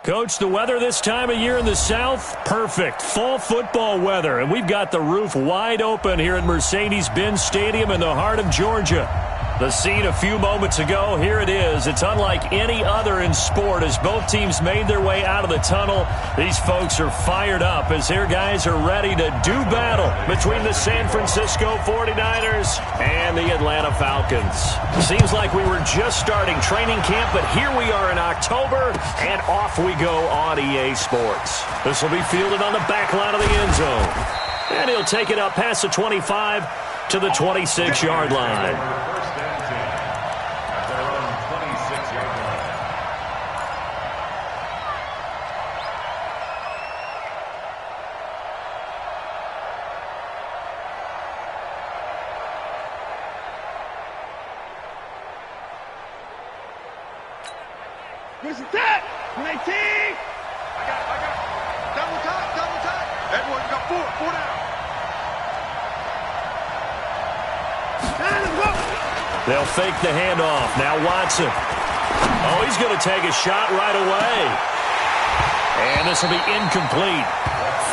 Coach, the weather this time of year in the South, perfect. Fall football weather, and we've got the roof wide open here at Mercedes-Benz Stadium in the heart of Georgia. The scene a few moments ago, here it is. It's unlike any other in sport as both teams made their way out of the tunnel. These folks are fired up as their guys are ready to do battle between the San Francisco 49ers and the Atlanta Falcons. Seems like we were just starting training camp, but here we are in October, and off we go on EA Sports. This will be fielded on the back line of the end zone. And he'll take it up past the 25 to the 26-yard line. This is that. 19. I got it. Double time. Edward, you got four down. They'll fake the handoff. Now Watson. Oh, he's going to take a shot right away. And this will be incomplete.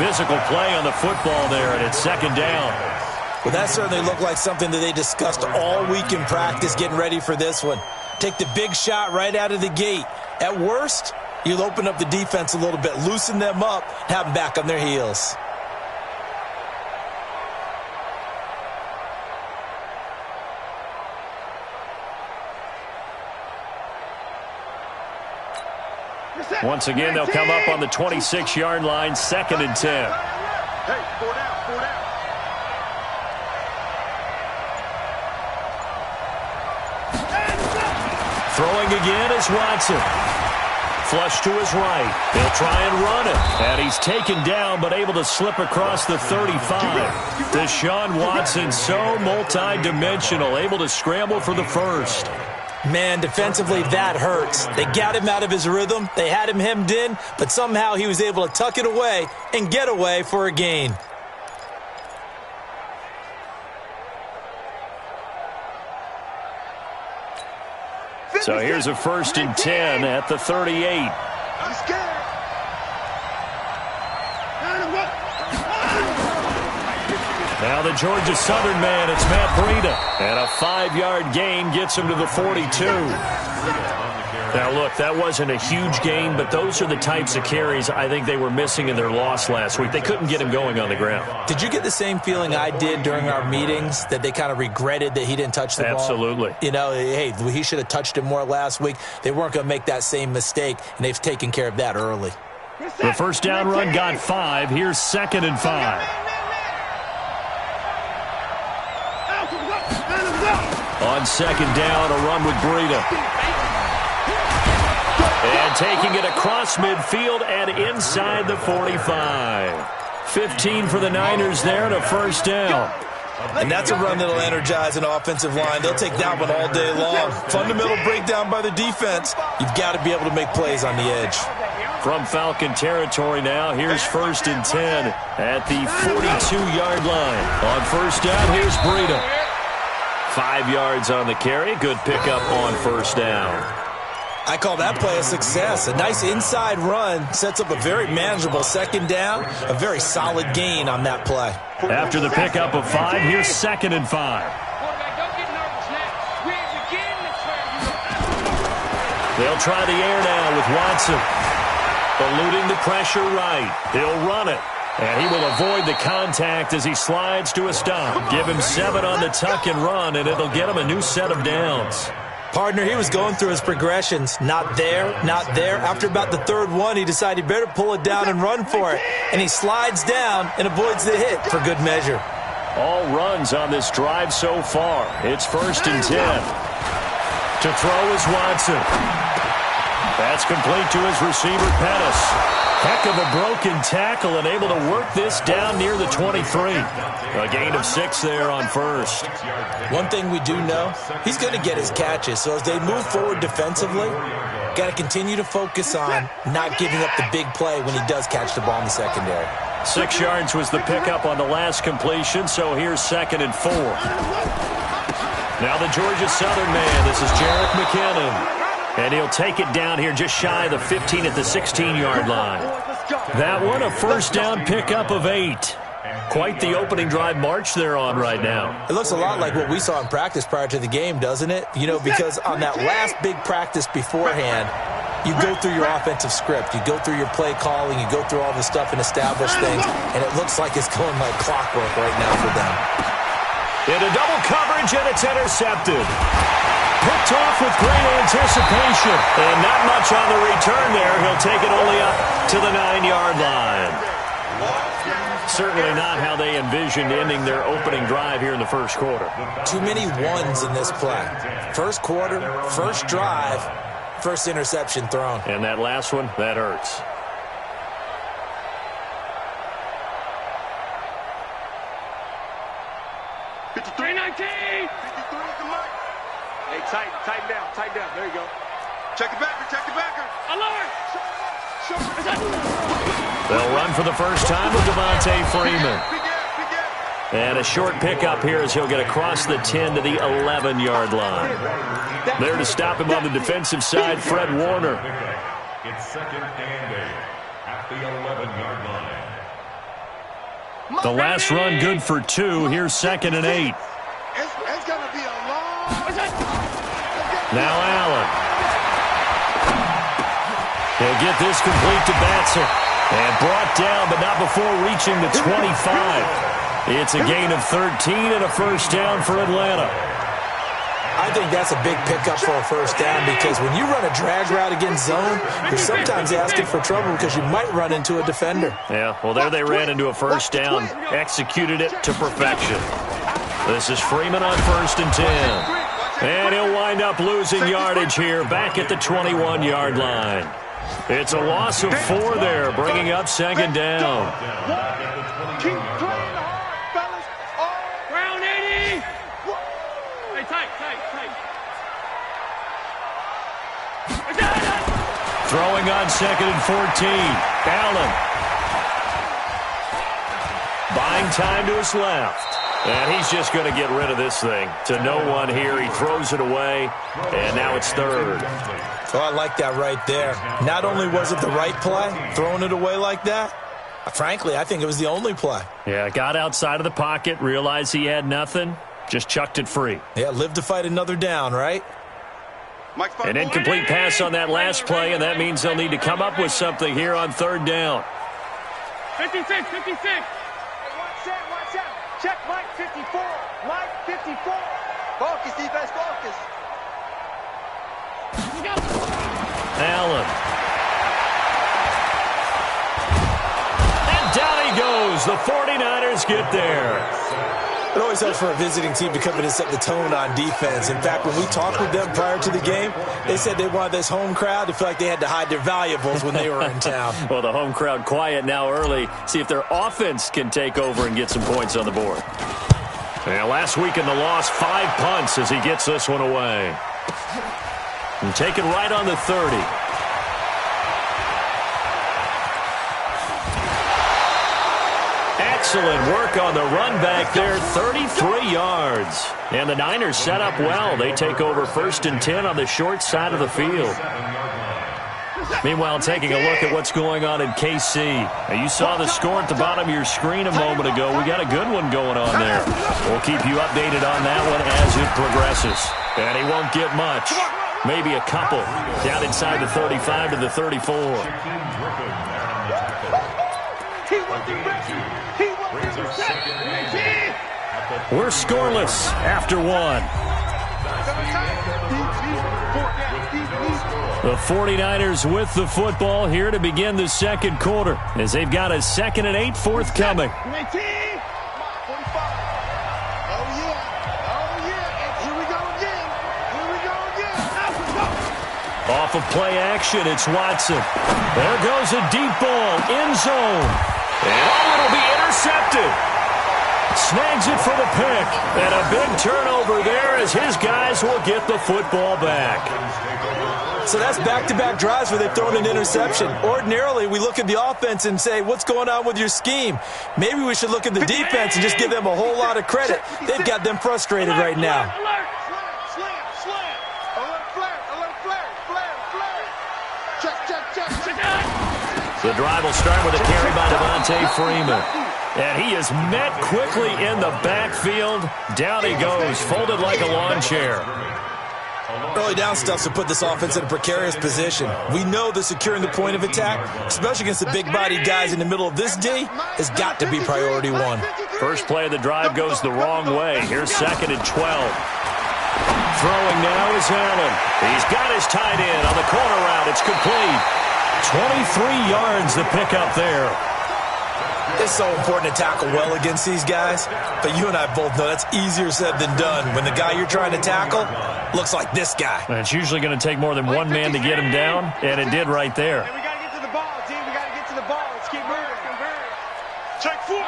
Physical play on the football there, and it's second down. Well, that certainly looked like something that they discussed all week in practice, getting ready for this one. Take the big shot right out of the gate. At worst, you'll open up the defense a little bit, loosen them up, have them back on their heels. Once again, they'll come up on the 26-yard line, 2nd and 10. Hey, four down. Throwing again is Watson. Flush to his right. He'll try and run it. And he's taken down but able to slip across the 35. Deshaun Watson so multi-dimensional, able to scramble for the first. Man, defensively, that hurts. They got him out of his rhythm. They had him hemmed in, but somehow he was able to tuck it away and get away for a gain. So here's a 1st and 10 at the 38. I'm scared. Now the Georgia Southern man, it's Matt Breida. And a 5-yard gain gets him to the 42. Now, look, that wasn't a huge gain, but those are the types of carries I think they were missing in their loss last week. They couldn't get him going on the ground. Did you get the same feeling I did during our meetings, that they kind of regretted that he didn't touch the ball? Absolutely. You know, hey, he should have touched it more last week. They weren't going to make that same mistake, and they've taken care of that early. The first down run got 5. Here's 2nd and 5. On 2nd down, a run with Breida. And taking it across midfield and inside the 45. 15 for the Niners there and a 1st down. And that's a run that'll energize an offensive line. They'll take that one all day long. Fundamental breakdown by the defense. You've got to be able to make plays on the edge. From Falcon territory now, here's 1st and 10 at the 42-yard line. On 1st down, here's Breida. 5 yards on the carry. Good pickup on 1st down. I call that play a success. A nice inside run sets up a very manageable 2nd down. A very solid gain on that play. After the pickup of 5, here's 2nd and 5. They'll try the air now with Watson. Eluding the pressure right. He'll run it. And he will avoid the contact as he slides to a stop. Give him 7 on the tuck and run, and it'll get him a new set of downs. Partner, he was going through his progressions. Not there, not there. After about the 3rd one, he decided he better pull it down and run for it. And he slides down and avoids the hit for good measure. All runs on this drive so far. It's 1st and 10. To throw is Watson. That's complete to his receiver, Pettis. Heck of a broken tackle and able to work this down near the 23. A gain of 6 there on 1st. One thing we do know, he's going to get his catches. So as they move forward defensively, got to continue to focus on not giving up the big play when he does catch the ball in the secondary. 6 yards was the pickup on the last completion, so here's 2nd and 4. Now the Georgia Southern man, this is Jerick McKinnon. And he'll take it down here just shy of the 15 at the 16-yard line. That one, a first down pickup of 8. Quite the opening drive march they're on right now. It looks a lot like what we saw in practice prior to the game, doesn't it? You know, because on that last big practice beforehand, you go through your offensive script. You go through your play calling. You go through all the stuff and establish things. And it looks like it's going like clockwork right now for them. Into double coverage, and it's intercepted. Picked off with great anticipation. And not much on the return there. He'll take it only up to the 9-yard line. Certainly not how they envisioned ending their opening drive here in the first quarter. Too many ones in this play. First quarter, first drive, first interception thrown. And that last one, that hurts. Hey, tighten down. There you go. Check it backer. Alert! They'll run for the first time with Devontae Freeman. And a short pickup here as he'll get across the 10 to the 11-yard line. There to stop him on the defensive side, Fred Warner. It's second and 8 at the 11-yard line. The last run good for 2. Here's second and 8. It's going to be a long... Now Allen. He'll get this complete to Batson. And brought down, but not before reaching the 25. It's a gain of 13 and a first down for Atlanta. I think that's a big pickup for a first down because when you run a drag route against zone, you're sometimes asking for trouble because you might run into a defender. Yeah, well, there they ran into a first down, executed it to perfection. This is Freeman on first and 10. And he'll wind up losing yardage here back at the 21-yard line. It's a loss of 4 there, bringing up second down. Keep playing hard, fellas. Round 80. Hey, tight. Throwing on second and 14. Allen. Buying time to his left. And he's just going to get rid of this thing. To no one here. He throws it away. And now it's third. Oh, I like that right there. Not only was it the right play, throwing it away like that, frankly, I think it was the only play. Yeah, got outside of the pocket, realized he had nothing, just chucked it free. Yeah, live to fight another down, right? An incomplete pass on that last play, and that means they'll need to come up with something here on third down. 56. Hey, watch out. Check Mike 54. Mike 54. Focus, defense, focus. Allen. And down he goes. The 49ers get there. It always helps for a visiting team to come in and set the tone on defense. In fact, when we talked with them prior to the game, they said they wanted this home crowd to feel like they had to hide their valuables when they were in town. Well, the home crowd quiet now early. See if their offense can take over and get some points on the board. Yeah, last week in the loss, 5 punts as he gets this one away. And take it right on the 30. Excellent work on the run back there, 33 yards. And the Niners set up well. They take over first and 10 on the short side of the field. Meanwhile, taking a look at what's going on in KC. Now, you saw the score at the bottom of your screen a moment ago. We got a good one going on there. We'll keep you updated on that one as it progresses. And he won't get much. Maybe a couple. Down inside the 35 to the 34. We're scoreless after 1. The 49ers with the football here to begin the second quarter as they've got a 2nd and 8 forthcoming. Off of play action, it's Watson. There goes a deep ball, end zone. And it'll be intercepted. Snags it for the pick. And a big turnover there as his guys will get the football back. So that's back-to-back drives where they've thrown an interception. Ordinarily, we look at the offense and say, what's going on with your scheme? Maybe we should look at the defense and just give them a whole lot of credit. They've got them frustrated right now. The drive will start with a carry by Devontae Freeman. And he is met quickly in the backfield. Down he goes, folded like a lawn chair. Early down stuff to put this offense in a precarious position. We know that securing the point of attack, especially against the big-bodied guys in the middle of this D, has got to be priority one. First play of the drive goes the wrong way. Here's 2nd and 12. Throwing now is Allen. He's got his tight end on the corner route. It's complete. 23 yards the pickup there. It's so important to tackle well against these guys, but you and I both know that's easier said than done when the guy you're trying to tackle looks like this guy. And it's usually going to take more than one man to get him down, and it did right there. Hey, we got to get to the ball, team. We got to get to the ball. Let's keep moving. Check 4.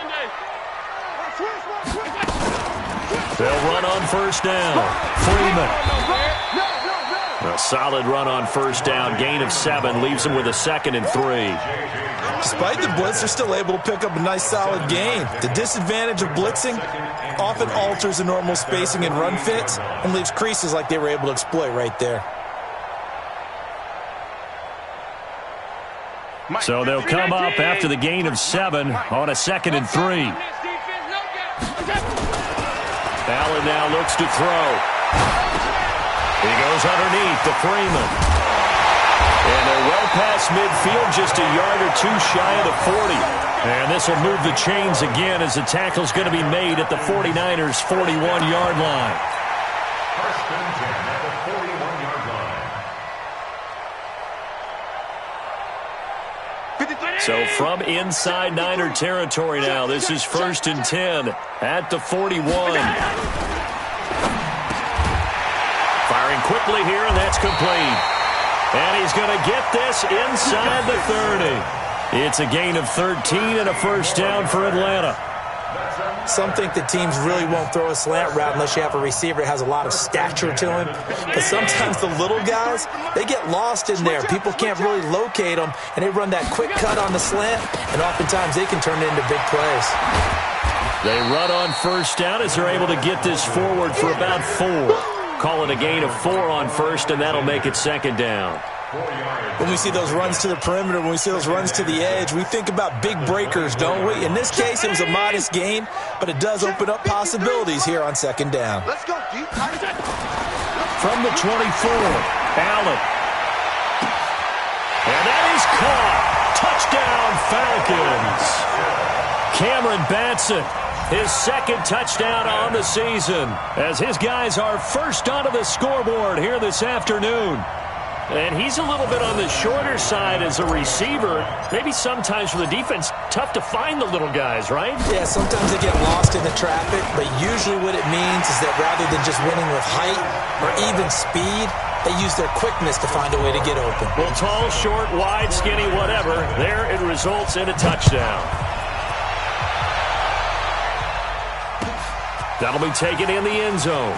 They'll run on first down. Freeman. A solid run on first down. Gain of 7 leaves him with a 2nd and 3. Despite the blitz, they're still able to pick up a nice, solid gain. The disadvantage of blitzing often alters the normal spacing and run fits and leaves creases like they were able to exploit right there. So they'll come up after the gain of 7 on a 2nd and 3. Allen now looks to throw. He goes underneath to Freeman. And they're well past midfield, just a yard or 2 shy of the 40. And this will move the chains again as the tackle's going to be made at the 49ers' 41-yard line. First and 10 at the 41-yard line. So from inside Niner territory now, this is 1st and 10 at the 41. Firing quickly here, and that's complete. And he's going to get this inside the 30. It's a gain of 13 and a first down for Atlanta. Some think that teams really won't throw a slant route unless you have a receiver that has a lot of stature to him. But sometimes the little guys, they get lost in there. People can't really locate them, and they run that quick cut on the slant, and oftentimes they can turn it into big plays. They run on first down as they're able to get this forward for about 4. Call it a gain of 4 on first, and that'll make it 2nd down. When we see those runs to the perimeter, when we see those runs to the edge, we think about big breakers, don't we? In this case, it was a modest gain, but it does open up possibilities here on 2nd down. Let's go, deep. From the 24, Allen. And that is caught. Touchdown, Falcons. Cameron Batson. His 2nd touchdown on the season as his guys are first onto the scoreboard here this afternoon. And he's a little bit on the shorter side as a receiver. Maybe sometimes for the defense, tough to find the little guys, right? Yeah, sometimes they get lost in the traffic, but usually what it means is that rather than just winning with height or even speed, they use their quickness to find a way to get open. Well, tall, short, wide, skinny, whatever, there it results in a touchdown. That'll be taken in the end zone.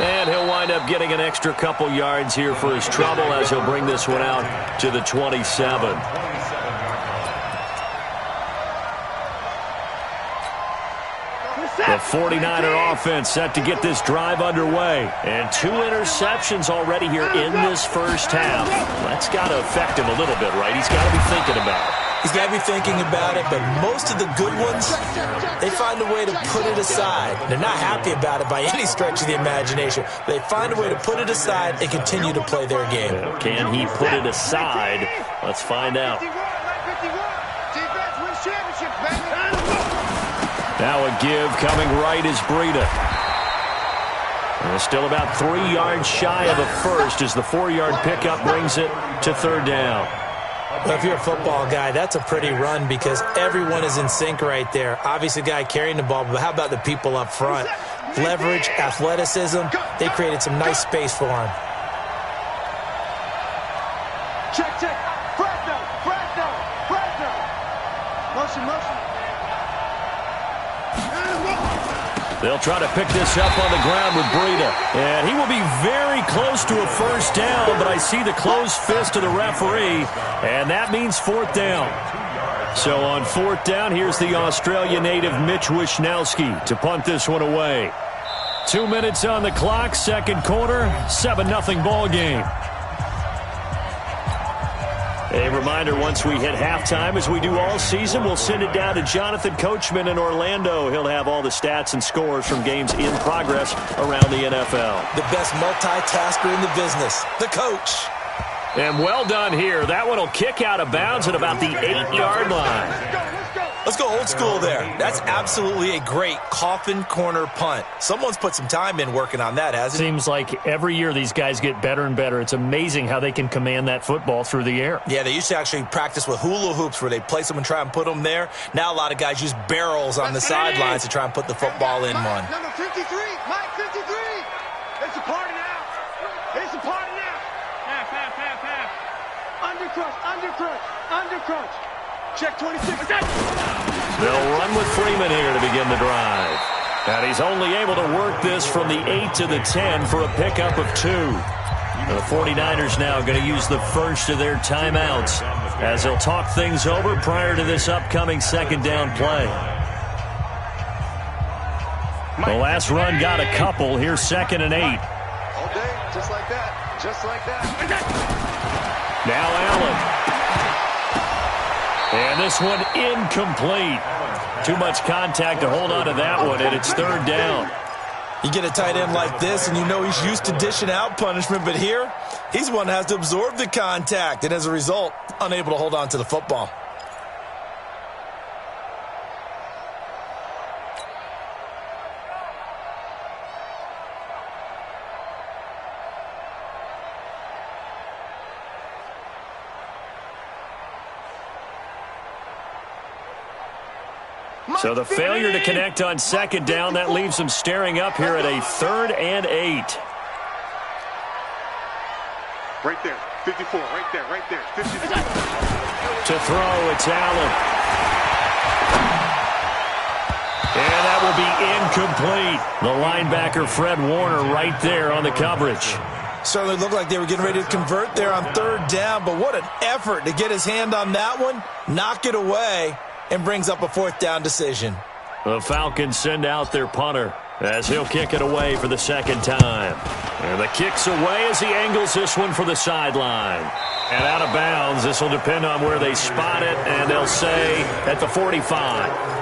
And he'll wind up getting an extra couple yards here for his trouble as he'll bring this one out to the 27. The 49er offense set to get this drive underway. And 2 interceptions already here in this first half. That's got to affect him a little bit, right? He's got to be thinking about it. He's got to be thinking about it, but most of the good ones, they find a way to put it aside. They're not happy about it by any stretch of the imagination. They find a way to put it aside and continue to play their game. Well, can he put it aside? Let's find out. Now a give coming right is Breida. And still about 3 yards shy of a first as the 4-yard pickup brings it to 3rd down. Well, if you're a football guy, that's a pretty run because everyone is in sync right there. Obviously, the guy carrying the ball, but how about the people up front? Leverage, athleticism, they created some nice space for him. Check. Motion. They'll try to pick this up on the ground with Breida. And he will be very close to a first down, but I see the closed fist of the referee, and that means 4th down. So on 4th down, here's the Australia native Mitch Wishnowsky to punt this one away. 2 minutes on the clock, 2nd quarter, 7-0 ball game. A reminder, once we hit halftime, as we do all season, we'll send it down to Jonathan Coachman in Orlando. He'll have all the stats and scores from games in progress around the NFL. The best multitasker in the business, the coach. And well done here. That one will kick out of bounds at about the 8-yard line. Let's go old school there. That's absolutely a great coffin corner punt. Someone's put some time in working on that, hasn't it? Seems like every year these guys get better and better. It's amazing how they can command that football through the air. Yeah, they used to actually practice with hula hoops where they place them and try and put them there. Now a lot of guys use barrels on the sidelines to try and put the football in one. Number 53, Mike 53. It's a party now. It's a party now. Half. Undercrunch. Check 26. They'll run with Freeman here to begin the drive. And he's only able to work this from the 8 to the 10 for a pickup of 2. The 49ers now going to use the first of their timeouts as they'll talk things over prior to this upcoming second down play. The last run got a couple. Here's 2nd and 8. All day, just like that. Just like that. Now Allen. And this one incomplete. Too much contact to hold on to that one, and it's 3rd down. You get a tight end like this, and you know he's used to dishing out punishment, but here, he's one that has to absorb the contact, and as a result, unable to hold on to the football. So the failure to connect on 2nd down, that leaves them staring up here at a 3rd and 8. Right there. 54. Right there. 54. To throw, it's Allen. And that will be incomplete. The linebacker, Fred Warner, right there on the coverage. Certainly looked like they were getting ready to convert there on 3rd down, but what an effort to get his hand on that one, knock it away, and brings up a 4th down decision. The Falcons send out their punter as he'll kick it away for the 2nd time. And the kick's away as he angles this one for the sideline. And out of bounds, this will depend on where they spot it, and they'll say at the 45.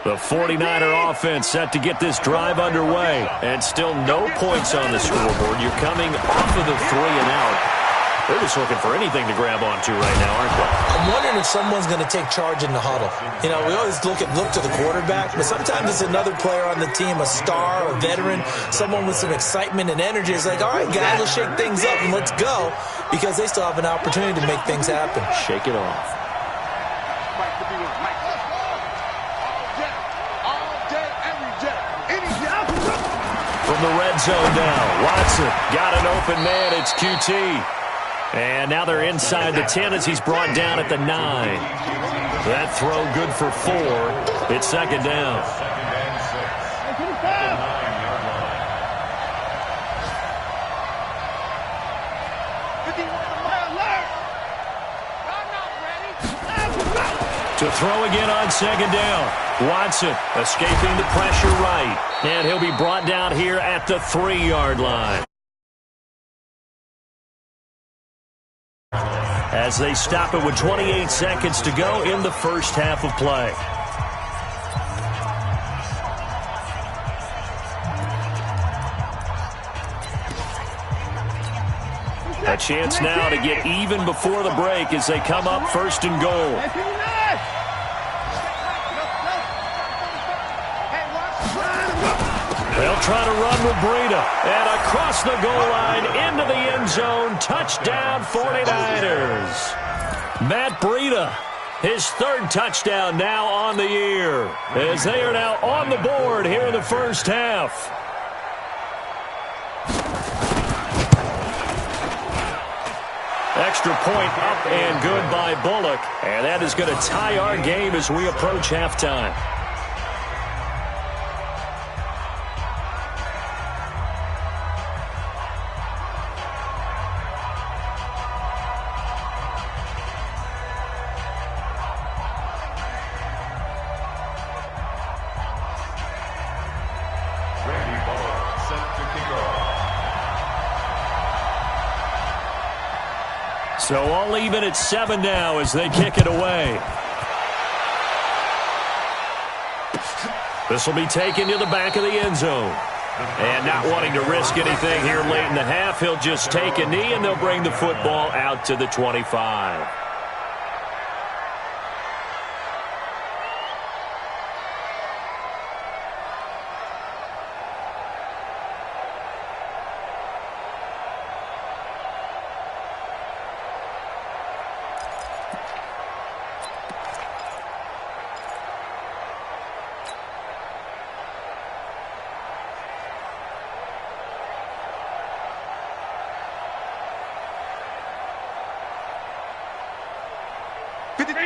The 49er offense set to get this drive underway. And still no points on the scoreboard. You're coming off of the 3 and out. They're just looking for anything to grab onto right now, aren't they? I'm wondering if someone's going to take charge in the huddle. You know, we always look to the quarterback, but sometimes it's another player on the team, a star, a veteran, someone with some excitement and energy. It's like, all right, guys, let's shake things up and let's go, because they still have an opportunity to make things happen. Shake it off. From the red zone now, Watson got an open man. It's QT. And now they're inside the 10 as he's brought down at the 9. That throw good for 4. It's 2nd down. To throw again on 2nd down. Watson escaping the pressure right. And he'll be brought down here at the 3-yard line. As they stop it with 28 seconds to go in the first half of play. A chance now to get even before the break as they come up 1st and goal. They'll try to run with Breida. And across the goal line into the end zone. Touchdown 49ers. Matt Breida, his 3rd touchdown now on the year. As they are now on the board here in the first half. Extra point up and good by Bullock. And that is going to tie our game as we approach halftime. Randy So all even at 7 now as they kick it away. This will be taken to the back of the end zone. And not wanting to risk anything here late in the half, he'll just take a knee, and they'll bring the football out to the 25.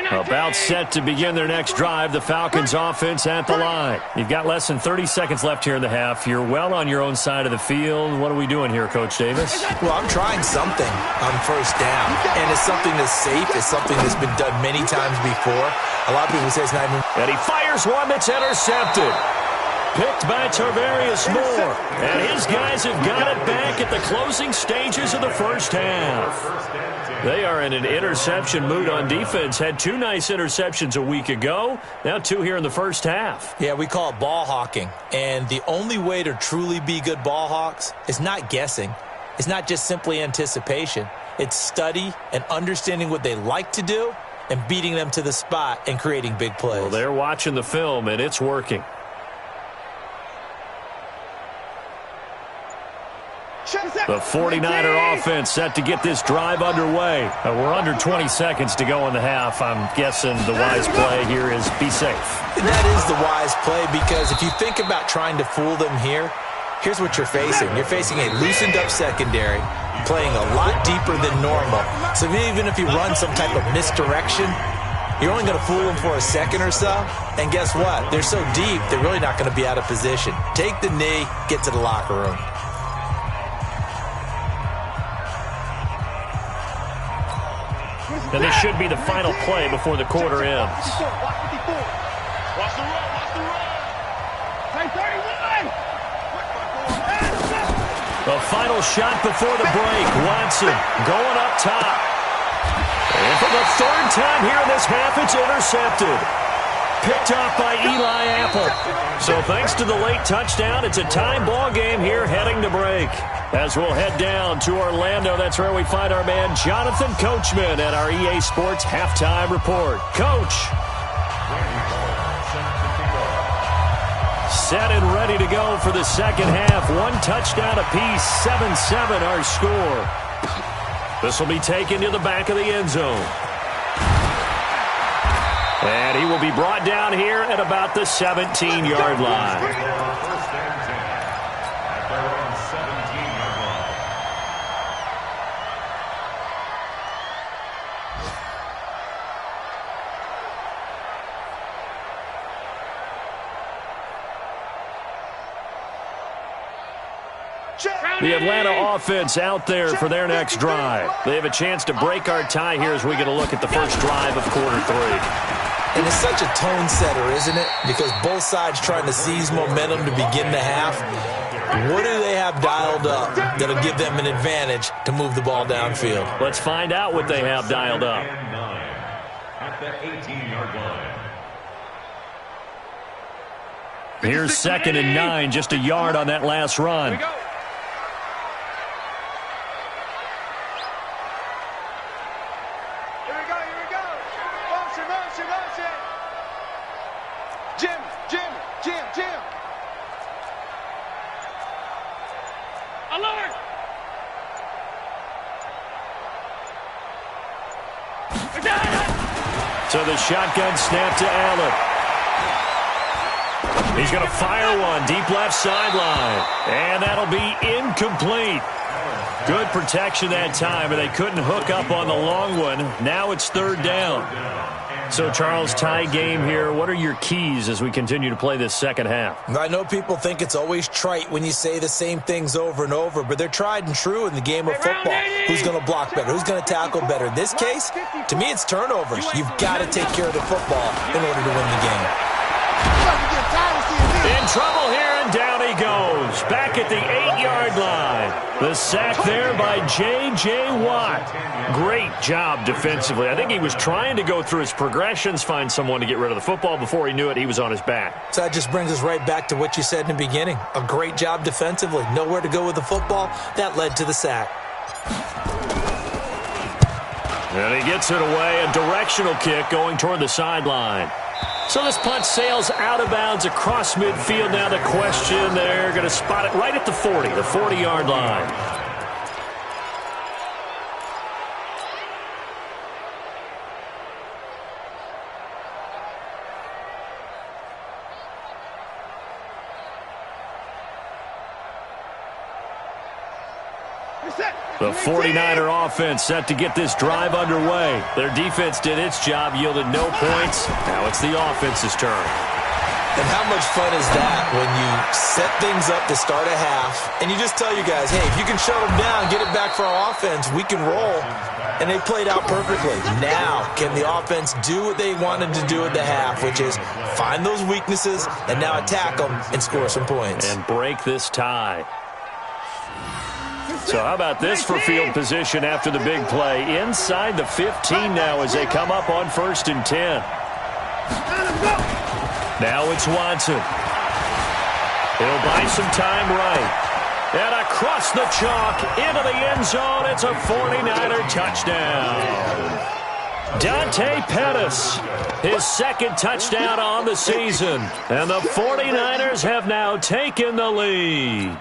About set to begin their next drive, the Falcons offense at the line. You've got less than 30 seconds left here in the half. You're well on your own side of the field. What are we doing here, Coach Davis? Well, I'm trying something on first down, and it's something that's safe. It's something that's been done many times before. A lot of people say it's not even... And he fires one that's intercepted. Picked by Tarvarius Moore. And his guys have got it back at the closing stages of the first half. They are in an interception mood on defense. Had 2 nice interceptions a week ago. Now 2 here in the first half. Yeah, we call it ball hawking. And the only way to truly be good ball hawks is not guessing. It's not just simply anticipation. It's study and understanding what they like to do and beating them to the spot and creating big plays. Well, they're watching the film, and it's working. The 49er offense set to get this drive underway. We're under 20 seconds to go in the half. I'm guessing the wise play here is be safe. And that is the wise play, because if you think about trying to fool them here, here's what you're facing. You're facing a loosened up secondary, playing a lot deeper than normal. So even if you run some type of misdirection, you're only going to fool them for a second or so. And guess what? They're so deep, they're really not going to be out of position. Take the knee, get to the locker room. And this should be the final play before the quarter ends. Watch the run, watch the run. Play 31. The final shot before the break. Watson going up top. And for the 3rd time here in this half, it's intercepted. Picked off by Eli Apple. So thanks to the late touchdown, it's a time ball game here heading to break. As we'll head down to Orlando, that's where we find our man Jonathan Coachman at our EA Sports Halftime Report. Coach. Set and ready to go for the second half. 1 touchdown apiece, 7-7 our score. This will be taken to the back of the end zone. And he will be brought down here at about the 17-yard line. The Atlanta offense out there for their next drive. They have a chance to break our tie here as we get a look at the first drive of quarter 3. And it's such a tone setter, isn't it? Because both sides trying to seize momentum to begin the half. What do they have dialed up that'll give them an advantage to move the ball downfield? Let's find out what they have dialed up. At the 18-yard line. Here's 2nd and 9, just a yard on that last run. Here we go. Motion. Jim. Alert! So the shotgun snap to Allen. He's going to fire one deep left sideline. And that'll be incomplete. Good protection that time, but they couldn't hook up on the long one. Now it's 3rd down. So, Charles, tie game here. What are your keys as we continue to play this second half? I know people think it's always trite when you say the same things over and over, but they're tried and true in the game of football. Who's going to block better? Who's going to tackle better? In this case, to me, it's turnovers. You've got to take care of the football in order to win the game. In trouble here, and down he goes. back at the 8-yard line. The sack there by J.J. Watt. Great job defensively. I think he was trying to go through his progressions, find someone to get rid of the football. Before he knew it, he was on his back. So that just brings us right back to what you said in the beginning. A great job defensively. Nowhere to go with the football. That led to the sack. And he gets it away. A directional kick going toward the sideline. So this punt sails out of bounds across midfield. Now the question, they're going to spot it right at the 40, the 40-yard line. The 49er offense set to get this drive underway. Their defense did its job, yielded no points. Now it's the offense's turn. And how much fun is that when you set things up to start a half and you just tell your guys, hey, if you can shut them down, get it back for our offense, we can roll. And they played out perfectly. Now, can the offense do what they wanted to do at the half, which is find those weaknesses and now attack them and score some points. And break this tie. So how about this for field position after the big play? Inside the 15 now as they come up on 1st and 10. Now it's Watson. He'll buy some time right. And across the chalk into the end zone. It's a 49er touchdown. Dante Pettis, his second touchdown on the season. And the 49ers have now taken the lead.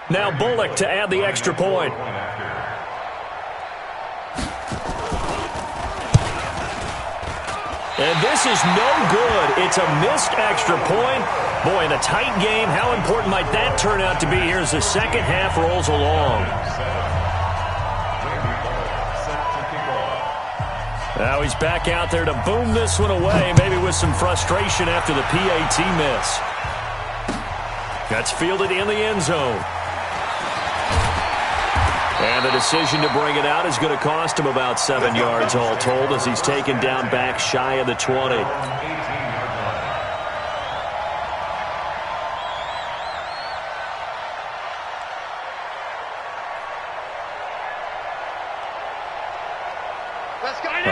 Now Bullock to add the extra point. And this is no good. It's a missed extra point. Boy, in a tight game, how important might that turn out to be here as the second half rolls along? Now he's back out there to boom this one away, maybe with some frustration after the PAT miss. That's fielded in the end zone. And the decision to bring it out is going to cost him about 7 yards all told as he's taken down back shy of the 20.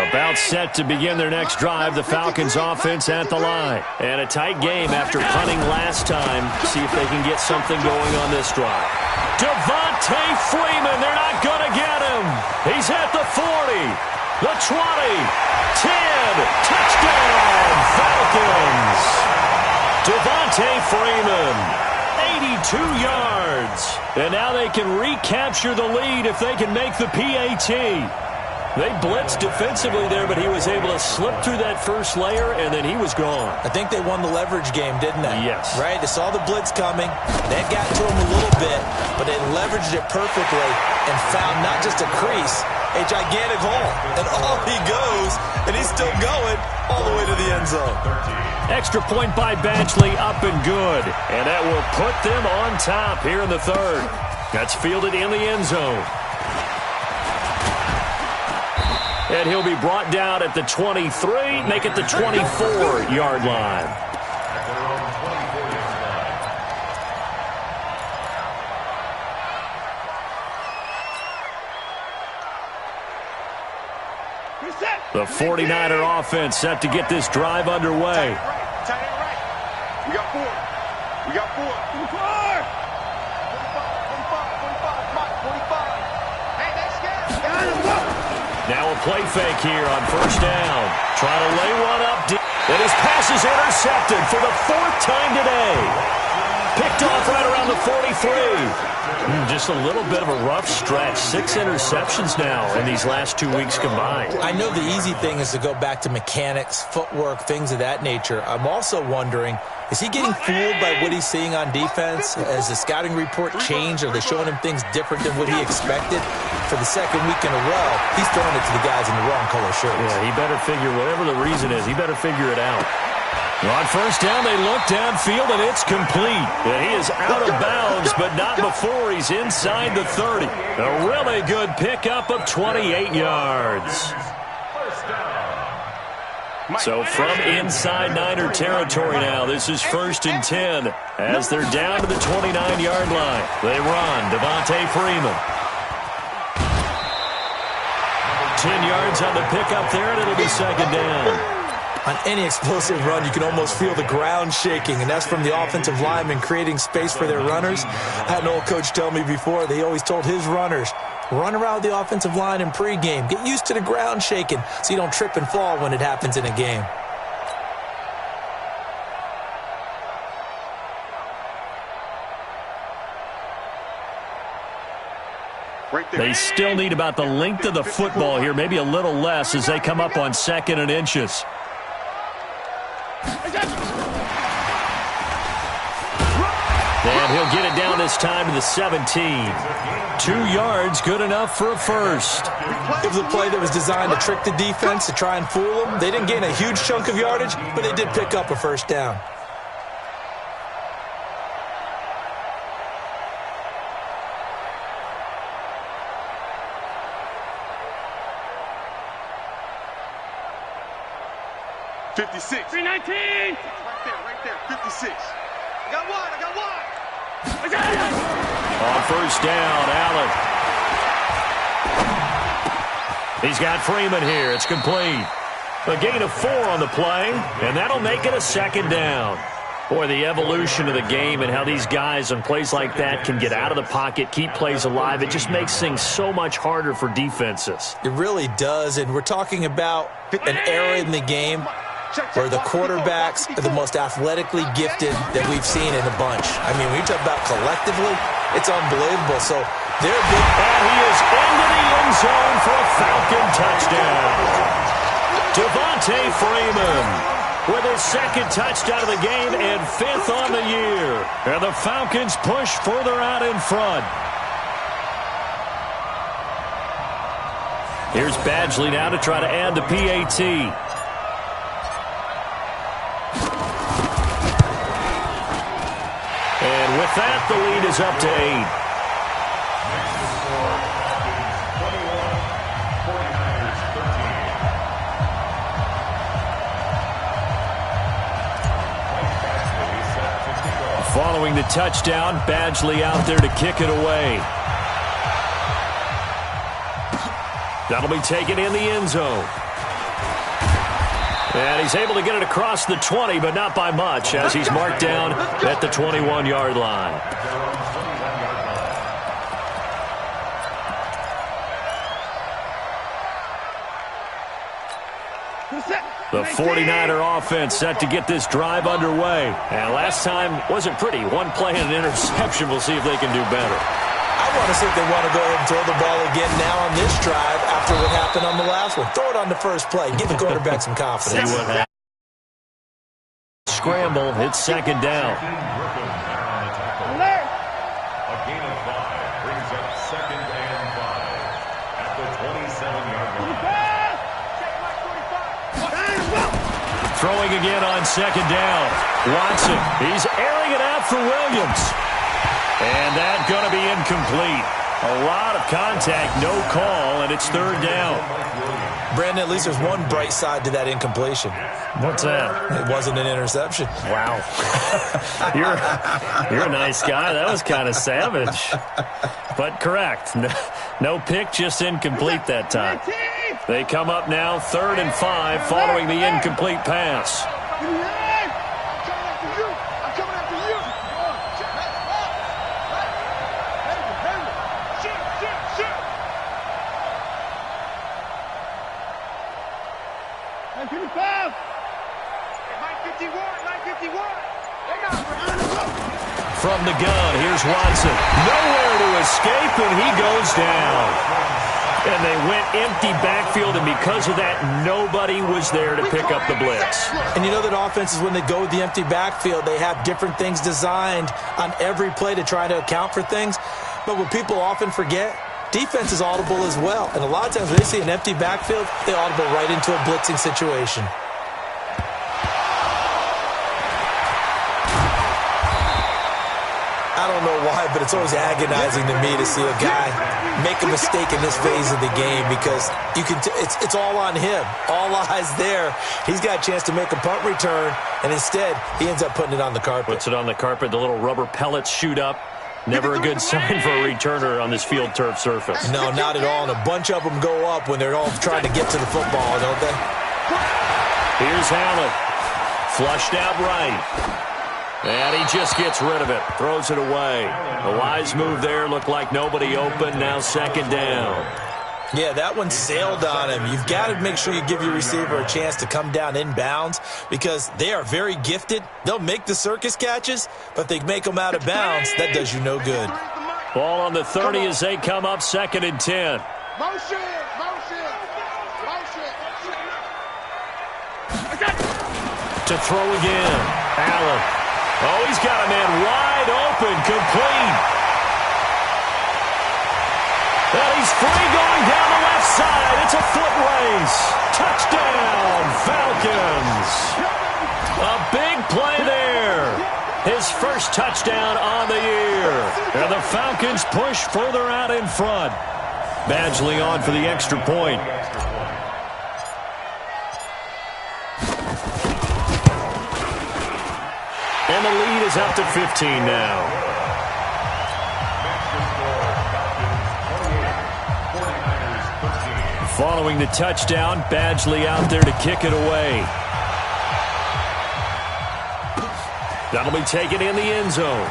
About set to begin their next drive, the Falcons offense at the line. And a tight game after punting last time. See if they can get something going on this drive. Devontae Freeman, they're not going to get him. He's at the 40, the 20, 10, touchdown, Falcons. Devontae Freeman, 82 yards. And now they can recapture the lead if they can make the PAT. They blitzed defensively there, but he was able to slip through that first layer, and then he was gone. I think they won the leverage game, didn't they? Yes. Right? They saw the blitz coming. That got to him a little bit, but they leveraged it perfectly and found not just a crease, a gigantic hole. And off he goes, and he's still going all the way to the end zone. Extra point by Badgley, up and good. And that will put them on top here in the third. That's fielded in the end zone. And he'll be brought down at the 23, make it the 24-yard line. The 49er offense set to get this drive underway. We got 4. We got 4. 45. Hey, they scared. Got him. Now a play fake here on first down. Trying to lay one up deep. And his pass is intercepted for the 4th time today. Picked off right around the 43. Just a little bit of a rough stretch. 6 interceptions now in these last 2 weeks combined. I know the easy thing is to go back to mechanics, footwork, things of that nature. I'm also wondering, is he getting fooled by what he's seeing on defense? Has the scouting report changed? Are they showing him things different than what he expected? For the second week in a row, he's throwing it to the guys in the wrong color shirts. Yeah, he better figure, whatever the reason is, he better figure it out. On first down, they look downfield, and it's complete. And he is out of bounds, but not before he's inside the 30. A really good pickup of 28 yards. So from inside Niner territory now, this is 1st and 10 as they're down to the 29-yard line. They run. Devontae Freeman. 10 yards on the pickup there, and it'll be 2nd down. On any explosive run, you can almost feel the ground shaking, and that's from the offensive linemen creating space for their runners. I had an old coach tell me before, they always told his runners, run around the offensive line in pregame. Get used to the ground shaking so you don't trip and fall when it happens in a game. They still need about the length of the football here, maybe a little less as they come up on 2nd and inches. And he'll get it down this time to the 17. 2 yards, good enough for a first. It was a play that was designed to trick the defense, to try and fool them. They didn't gain a huge chunk of yardage, but they did pick up a first down. $56. 319. Right there. 56. I got one. On first down, Allen. He's got Freeman here. It's complete. A gain of 4 on the play, and that'll make it a 2nd down. Boy, the evolution of the game and how these guys on plays like that can get out of the pocket, keep plays alive, it just makes things so much harder for defenses. It really does, and we're talking about an era in the game where the quarterbacks are the most athletically gifted that we've seen in a bunch. I mean, when you talk about collectively, it's unbelievable. So they're big. And he is into the end zone for a Falcon touchdown. Devontae Freeman with his 2nd touchdown of the game and 5th on the year. And the Falcons push further out in front. Here's Badgley now to try to add the PAT. And with that, the lead is up to 8. Following the touchdown, Badgley out there to kick it away. That'll be taken in the end zone. And he's able to get it across the 20, but not by much, as he's marked down at the 21-yard line. The 49er offense set to get this drive underway. And last time wasn't pretty. One play and an interception. We'll see if they can do better. I want to see if they want to go ahead and throw the ball again now on this drive after what happened on the last one. Throw it on the first play. Give the quarterback some confidence. See what happens. Scramble. It's 2nd down. A gain of 5 brings up 2nd and 5 at the 27-yard line. Throwing again on 2nd down. Watson. He's airing it out for Williams. And that's going to be incomplete. A lot of contact, no call, and it's 3rd down. Brandon, at least there's one bright side to that incompletion. What's that? It wasn't an interception. Wow. You're a nice guy. That was kind of savage. But correct. No pick, just incomplete that time. They come up now 3rd and 5 following the incomplete pass. From the gun, here's Watson. Nowhere to escape, and he goes down. And they went empty backfield, and because of that, nobody was there to pick up the blitz. And you know that offenses, when they go with the empty backfield, they have different things designed on every play to try to account for things. But what people often forget, defense is audible as well. And a lot of times when they see an empty backfield, they audible right into a blitzing situation. I don't know why, but it's always agonizing to me to see a guy make a mistake in this phase of the game because it's all on him. All eyes there. He's got a chance to make a punt return, and instead he ends up putting it on the carpet. Puts it on the carpet. The little rubber pellets shoot up. Never a good sign for a returner on this field turf surface. No, not at all. And a bunch of them go up when they're all trying to get to the football, don't they? Here's Allen. Flushed out right. And he just gets rid of it. Throws it away. A wise move there. Looked like nobody open. Now second down. Yeah, that one sailed on him. You've got to make sure you give your receiver a chance to come down inbounds because they are very gifted. They'll make the circus catches, but if they make them out of bounds, that does you no good. Ball on the 30 as they come up second and 10. Motion. To throw again. Allen. Oh, he's got a man wide open, complete. And he's free going down the left side. It's a foot race. Touchdown, Falcons. A big play there. His first touchdown on the year. And the Falcons push further out in front. Badgley on for the extra point. And the lead is up to 15 now. Following the touchdown, Badgley out there to kick it away. That'll be taken in the end zone.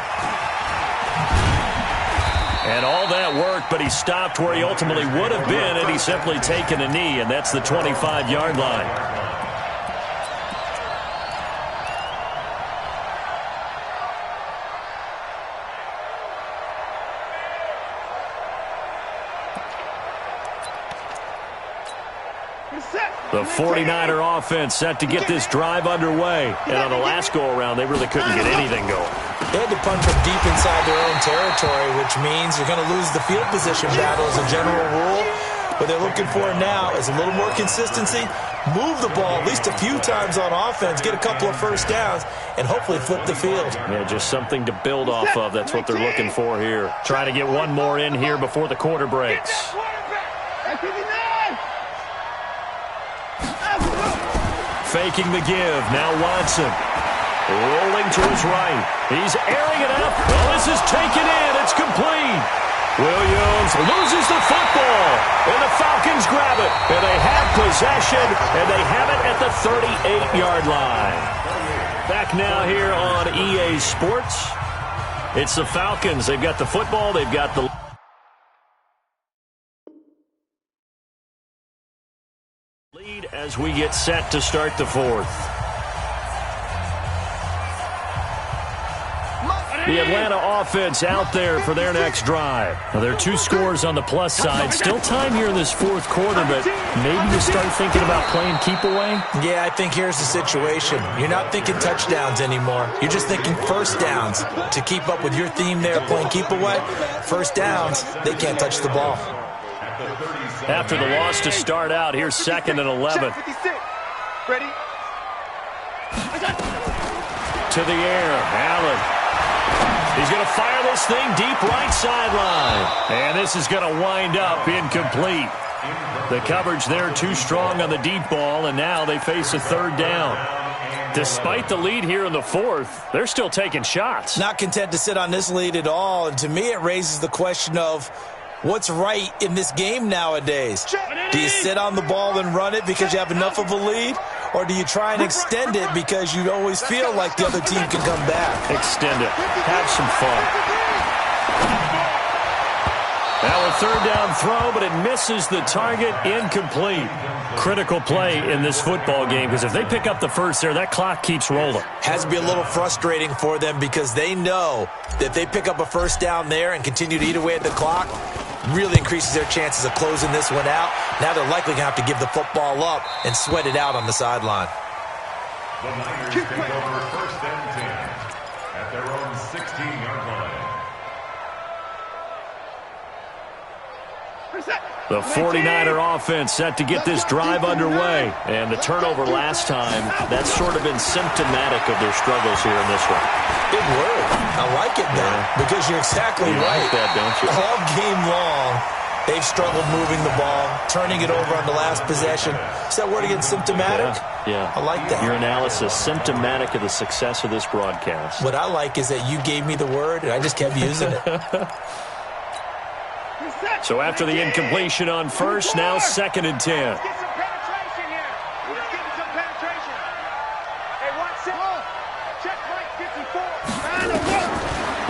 And all that worked, but he stopped where he ultimately would have been had he simply taken a knee, and that's the 25-yard line. The 49er offense set to get this drive underway. And on the last go-around, they really couldn't get anything going. They had to punt from deep inside their own territory, which means you're going to lose the field position battle as a general rule. What they're looking for now is a little more consistency, move the ball at least a few times on offense, get a couple of first downs, and hopefully flip the field. Yeah, just something to build off of. That's what they're looking for here. Trying to get one more in here before the quarter breaks. Faking the give. Now Watson. Rolling to his right. He's airing it out. Well, this is taken in. It's complete. Williams loses the football. And the Falcons grab it. And they have possession. And they have it at the 38-yard line. Back now here on EA Sports. It's the Falcons. They've got the football. They've got the lead as we get set to start the fourth. The Atlanta offense out there for their next drive. Now, there are two scores on the plus side. Still time here in this fourth quarter, but maybe you start thinking about playing keep away? Yeah, I think here's the situation. You're not thinking touchdowns anymore. You're just thinking first downs. To keep up with your theme there, playing keep away, first downs, they can't touch the ball. After the loss to start out, here's second and 11. Ready? To the air, Allen. He's going to fire this thing deep right sideline. And this is going to wind up incomplete. The coverage there too strong on the deep ball, and now they face a third down. Despite the lead here in the fourth, they're still taking shots. Not content to sit on this lead at all, and to me it raises the question of what's right in this game nowadays. Do you sit on the ball and run it because you have enough of a lead? Or do you try and extend it because you always feel like the other team can come back? Extend it. Have some fun. Now a third down throw, but it misses the target. Incomplete. Critical play in this football game because if they pick up the first there, that clock keeps rolling. Has to be a little frustrating for them because they know that if they pick up a first down there and continue to eat away at the clock, really increases their chances of closing this one out. Now they're likely going to have to give the football up and sweat it out on the sideline. The Niners take over first and 10 at their own 16-yard line. The 49er offense set to get this drive underway. And the turnover last time, that's sort of been symptomatic of their struggles here in this one. Big word. I like it now because you're exactly right. Like that, don't you? All game long, they've struggled moving the ball, turning it over on the last possession. Is that word again, symptomatic? Yeah. I like that. Your analysis, symptomatic of the success of this broadcast. What I like is that you gave me the word, and I just kept using it. So after the incompletion on first, now 2nd and 10. Let's get some penetration here. We're just getting some penetration. Hey, Watson. Check Mike 54.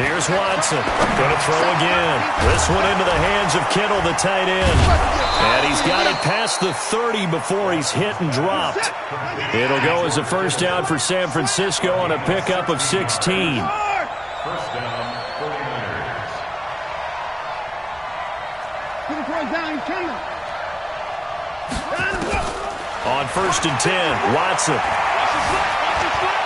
Here's Watson. Going to throw again. This one into the hands of Kittle, the tight end. And he's got it past the 30 before he's hit and dropped. It'll go as a first down for San Francisco on a pickup of 16. First down, 49ers. On 1st and 10, Watson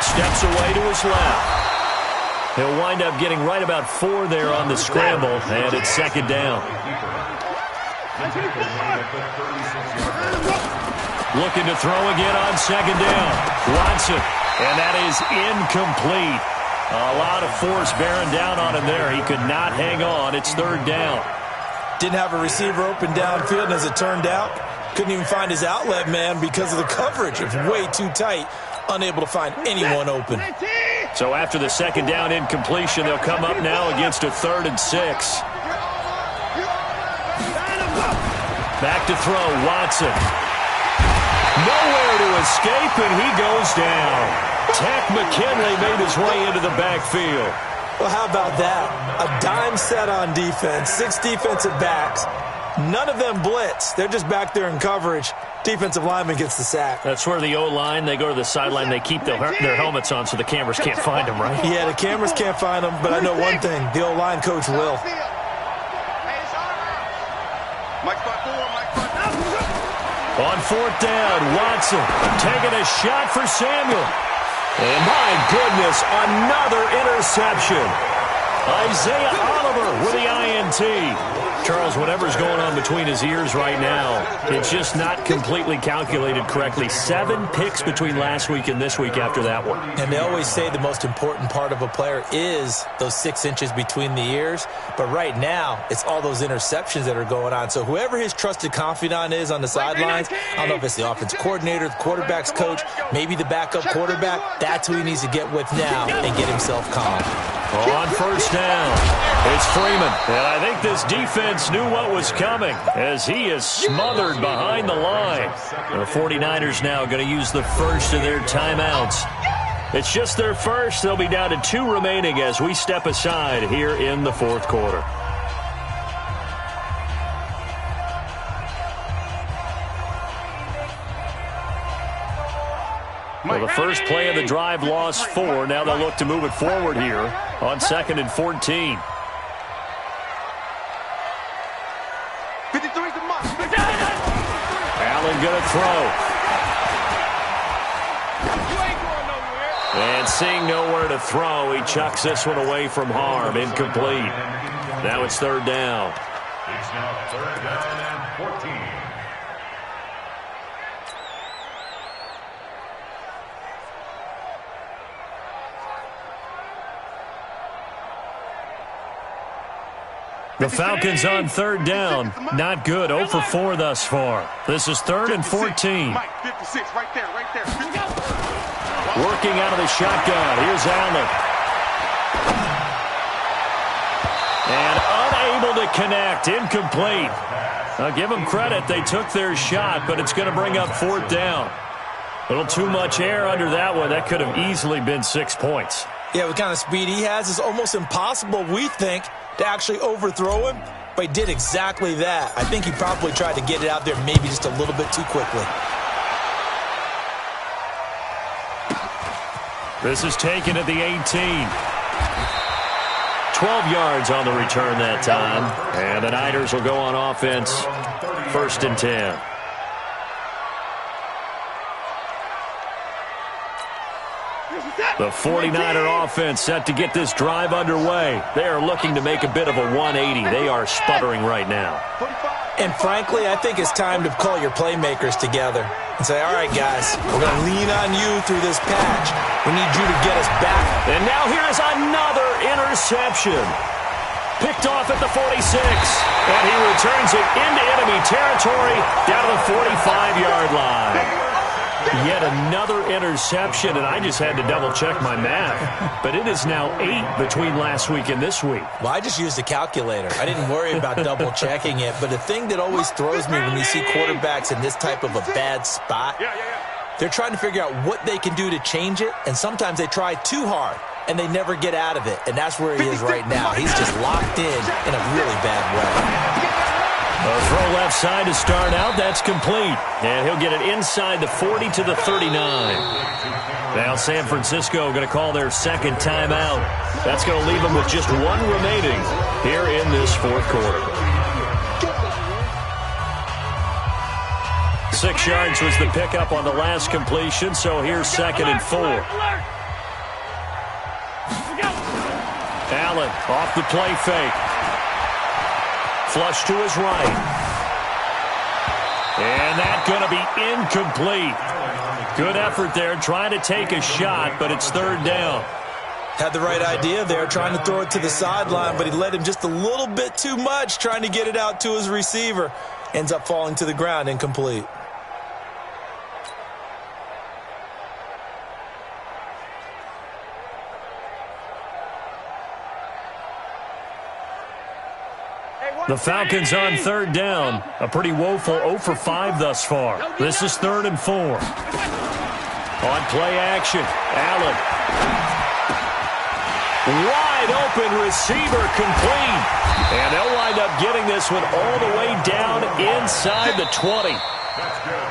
steps away to his left. He'll wind up getting right about 4 there on the scramble, and it's 2nd down. Looking to throw again on 2nd down. Watson, and that is incomplete. A lot of force bearing down on him there. He could not hang on. It's 3rd down. Didn't have a receiver open downfield, and as it turned out, couldn't even find his outlet man because of the coverage. It was way too tight, unable to find anyone open. So after the 2nd down incompletion, they'll come up now against a 3rd and 6. Back to throw, Watson. Nowhere to escape, and he goes down. Tech McKinley made his way into the backfield. Well, how about that? A dime set on defense, 6 defensive backs. None of them blitz. They're just back there in coverage. Defensive lineman gets the sack. That's where the O-line, they go to the sideline, they keep their helmets on so the cameras can't find them, right? Yeah, the cameras can't find them, but I know one thing. The O-line coach will. On 4th down, Watson taking a shot for Samuel. And my goodness, another interception. Isaiah Oliver with the INT. Charles, whatever's going on between his ears right now, it's just not completely calculated correctly. 7 picks between last week and this week after that one. And they always say the most important part of a player is those 6 inches between the ears. But right now, it's all those interceptions that are going on. So whoever his trusted confidant is on the sidelines, I don't know if it's the offensive coordinator, the quarterback's coach, maybe the backup quarterback, that's who he needs to get with now and get himself calm. On 1st down, it's Freeman. And I think this defense knew what was coming as he is smothered behind the line. The 49ers now going to use the first of their timeouts. It's just their first. They'll be down to 2 remaining as we step aside here in the 4th quarter. Well, the first play of the drive lost 4. Now they'll look to move it forward here on 2nd and 14. 53's the mark. Allen going to throw. You ain't going nowhere. And seeing nowhere to throw, he chucks this one away from harm. Incomplete. Now it's 3rd down. It's now 3rd down and 14. The Falcons on 3rd down. Not good. 0 for 4 thus far. This is 3rd and 14. Mike, 56, right there, right there. Working out of the shotgun. Here's Allen. And unable to connect. Incomplete. I'll give them credit. They took their shot, but it's going to bring up 4th down. A little too much air under that one. That could have easily been 6 points. Yeah, what kind of speed he has is almost impossible, we think, to actually overthrow him, but he did exactly that. I think he probably tried to get it out there maybe just a little bit too quickly. This is taken at the 18. 12 yards on the return that time. And the Niners will go on offense. 1st and 10. The 49er offense set to get this drive underway. They are looking to make a bit of a 180. They are sputtering right now. 45. And frankly, I think it's time to call your playmakers together and say, all right, guys, we're going to lean on you through this patch. We need you to get us back. And now here is another interception. Picked off at the 46. And he returns it into enemy territory down to the 45-yard line. Yet another interception, and I just had to double-check my math. But it is now 8 between last week and this week. Well, I just used a calculator. I didn't worry about double-checking it. But the thing that always throws me when you see quarterbacks in this type of a bad spot, they're trying to figure out what they can do to change it, and sometimes they try too hard, and they never get out of it. And that's where he is right now. He's just locked in a really bad way. A throw left side to start out. That's complete. And he'll get it inside the 40 to the 39. Now San Francisco going to call their second timeout. That's going to leave them with just one remaining here in this fourth quarter. 6 yards was the pickup on the last completion, so here's 2nd and 4. Allen off the play fake. Flush to his right. And that's going to be incomplete. Good effort there, trying to take a shot, but it's 3rd down. Had the right idea there, trying to throw it to the sideline, but he led him just a little bit too much, trying to get it out to his receiver. Ends up falling to the ground, incomplete. The Falcons on 3rd down. A pretty woeful 0 for 5 thus far. This is 3rd and 4. On play action, Allen. Wide open receiver complete. And they'll wind up getting this one all the way down inside the 20.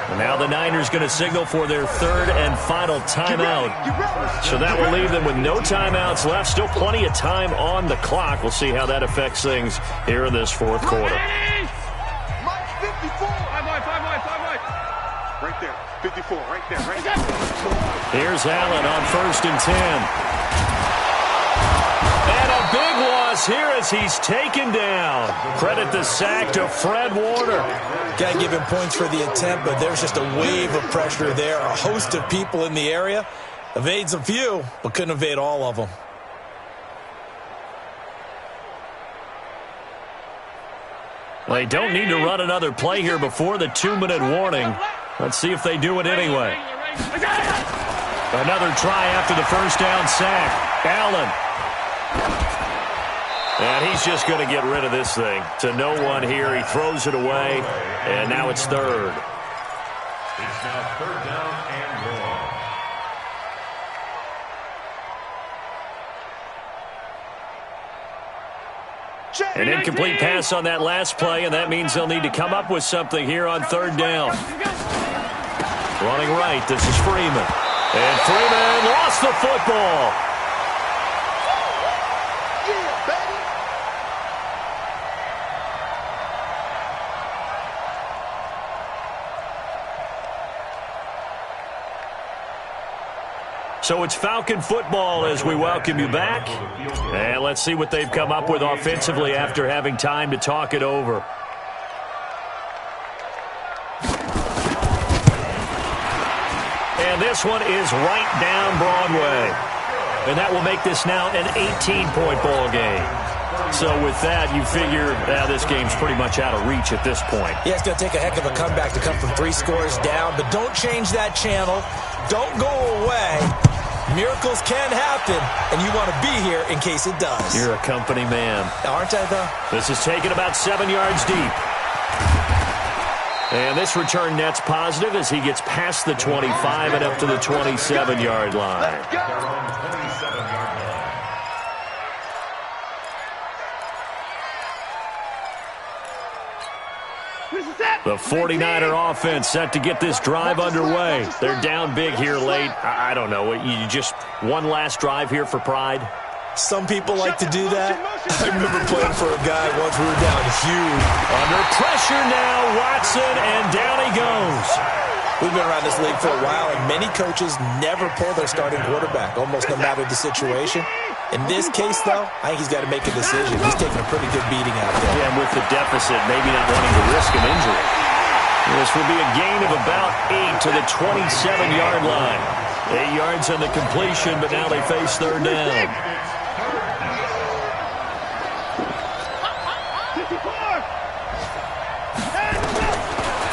And now the Niners going to signal for their 3rd and final timeout. So that will leave them with no timeouts left. Still plenty of time on the clock. We'll see how that affects things here in this fourth quarter. Mike 54. 5 wide. Right there. 54. Right there. Here's Allen on 1st and 10. And a big loss here as he's taken down. Credit the sack to Fred Warner. Got to give him points for the attempt, but there's just a wave of pressure there. A host of people in the area. Evades a few, but couldn't evade all of them. They don't need to run another play here before the 2-minute warning. Let's see if they do it anyway. Another try after the 1st down sack. Allen. And he's just going to get rid of this thing. To no one here. He throws it away. And now it's 3rd. It's now 3rd down and long. An incomplete pass on that last play, and that means they'll need to come up with something here on 3rd down. Running right, this is Freeman. And Freeman lost the football. So it's Falcon football as we welcome you back. And let's see what they've come up with offensively after having time to talk it over. And this one is right down Broadway. And that will make this now an 18-point ball game. So with that, you figure this game's pretty much out of reach at this point. Yeah, it's going to take a heck of a comeback to come from 3 scores down, but don't change that channel. Don't go away. Miracles can happen, and you want to be here in case it does. You're a company man. Aren't I, though? This is taken about 7 yards deep. And this return net's positive as he gets past the 25 and up to the 27-yard line. The 49er offense set to get this drive underway. They're down big here late. I don't know. You just one last drive here for pride? Some people like to do that. I remember playing for a guy once we were down huge. Under pressure now, Watson, and down he goes. We've been around this league for a while, and many coaches never pull their starting quarterback, almost no matter the situation. In this case, though, I think he's got to make a decision. He's taking a pretty good beating out there. Yeah, and with the deficit, maybe not wanting to risk an injury. This will be a gain of about 8 to the 27-yard line. 8 yards on the completion, but now they face third down.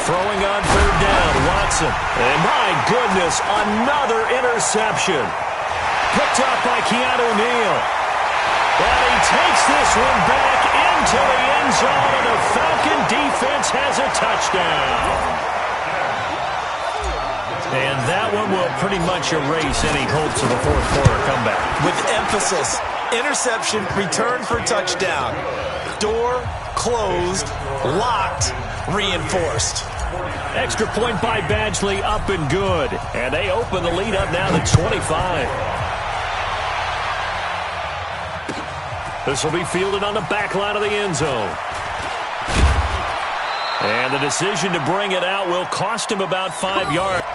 Throwing on third down, Watson. And my goodness, another interception. Picked up by Keanu Neal. And he takes this one back into the end zone, and the Falcon defense has a touchdown. And that one will pretty much erase any hopes of a fourth quarter comeback. With emphasis, interception, return for touchdown. Door closed, locked, reinforced. Extra point by Badgley, up and good. And they open the lead up now to 25. This will be fielded on the back line of the end zone. And the decision to bring it out will cost him about 5 yards.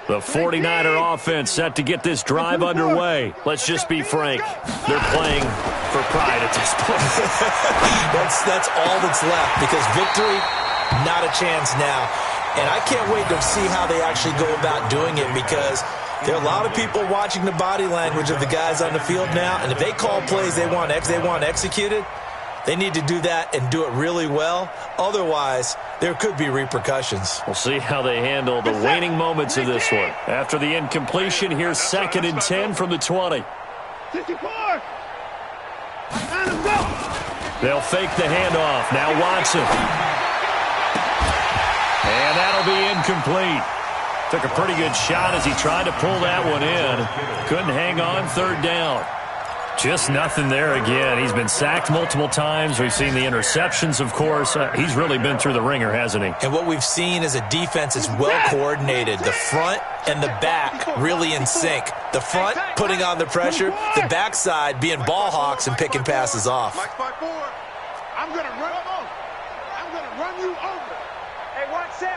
The 49er offense set to get this drive underway. Let's just be frank. They're playing for pride at this point. That's all that's left, because victory, not a chance now. And I can't wait to see how they actually go about doing it, because there are a lot of people watching the body language of the guys on the field now. And if they call plays they want executed, they need to do that and do it really well. Otherwise, there could be repercussions. We'll see how they handle the waning moments of this one. After the incompletion, here's 2nd and 10 from the 20. 64. They'll fake the handoff. Now Watson. And that'll be incomplete. Took a pretty good shot as he tried to pull that one in. Couldn't hang on, third down. Just nothing there again. He's been sacked multiple times. We've seen the interceptions, of course. He's really been through the ringer, hasn't he? And what we've seen is a defense that's well coordinated. The front and the back really in sync. The front putting on the pressure, the backside being ball hawks and picking passes off. Mike 5-4. I'm going to run you over. Hey, 1-7.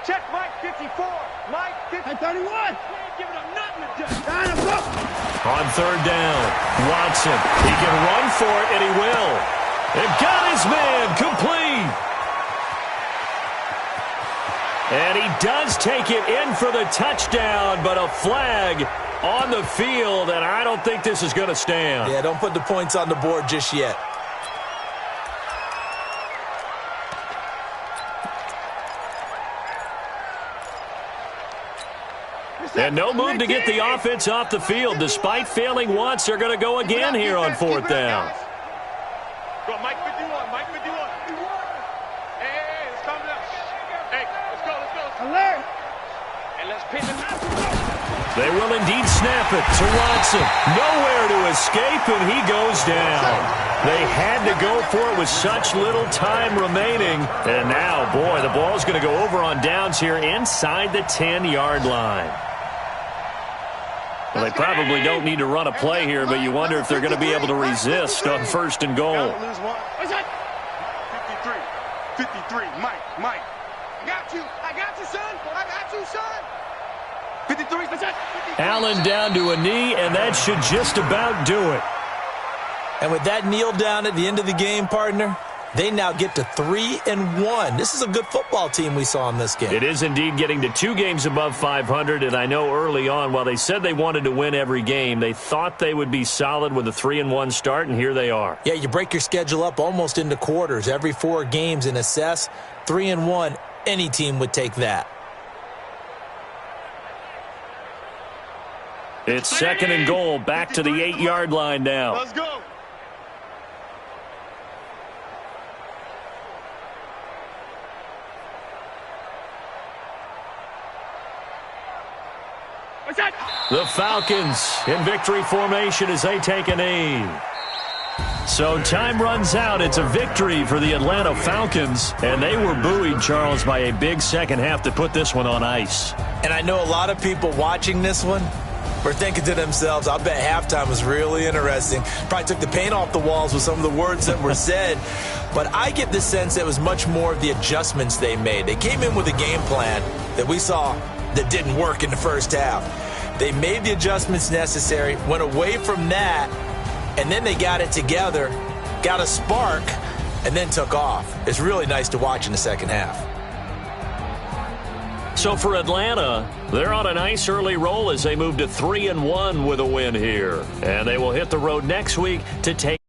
Check Mike 54. Mike 54. Hey, 31. We ain't giving him nothing to do. On third down, Watson. He can run for it, and he will. And got his man complete. And he does take it in for the touchdown, but a flag on the field, and I don't think this is going to stand. Yeah, don't put the points on the board just yet. And no move to get the offense off the field. Despite failing once, they're going to go again here on fourth down. Go, Mike 51. Hey, let's calm down. Hey, let's go. Alert. And let's pin him out. They will indeed snap it to Watson. Nowhere to escape, and he goes down. They had to go for it with such little time remaining. And now, boy, the ball's going to go over on downs here inside the 10-yard line. Well, they probably don't need to run a play here, but you wonder if they're going to be able to resist on 1st and goal. 53, Mike. I got you, son. 53, Allen down to a knee, and that should just about do it. And with that kneel down at the end of the game, partner, they now get to 3-1. This is a good football team we saw in this game. It is indeed getting to 2 games above 500, and I know early on, while they said they wanted to win every game, they thought they would be solid with a 3-1 start, and here they are. Yeah, you break your schedule up almost into quarters, every 4 games, and assess 3-1. Any team would take that. It's 2nd and goal, back to the 8-yard line now. Let's go. The Falcons in victory formation as they take a knee. So time runs out. It's a victory for the Atlanta Falcons, and they were buoyed, Charles, by a big second half to put this one on ice. And I know a lot of people watching this one were thinking to themselves, I'll bet halftime was really interesting. Probably took the paint off the walls with some of the words that were said. But I get the sense that it was much more of the adjustments they made. They came in with a game plan that we saw that didn't work in the first half. They made the adjustments necessary, went away from that, and then they got it together, got a spark, and then took off. It's really nice to watch in the second half. So for Atlanta, they're on a nice early roll as they move to 3-1 with a win here. And they will hit the road next week to take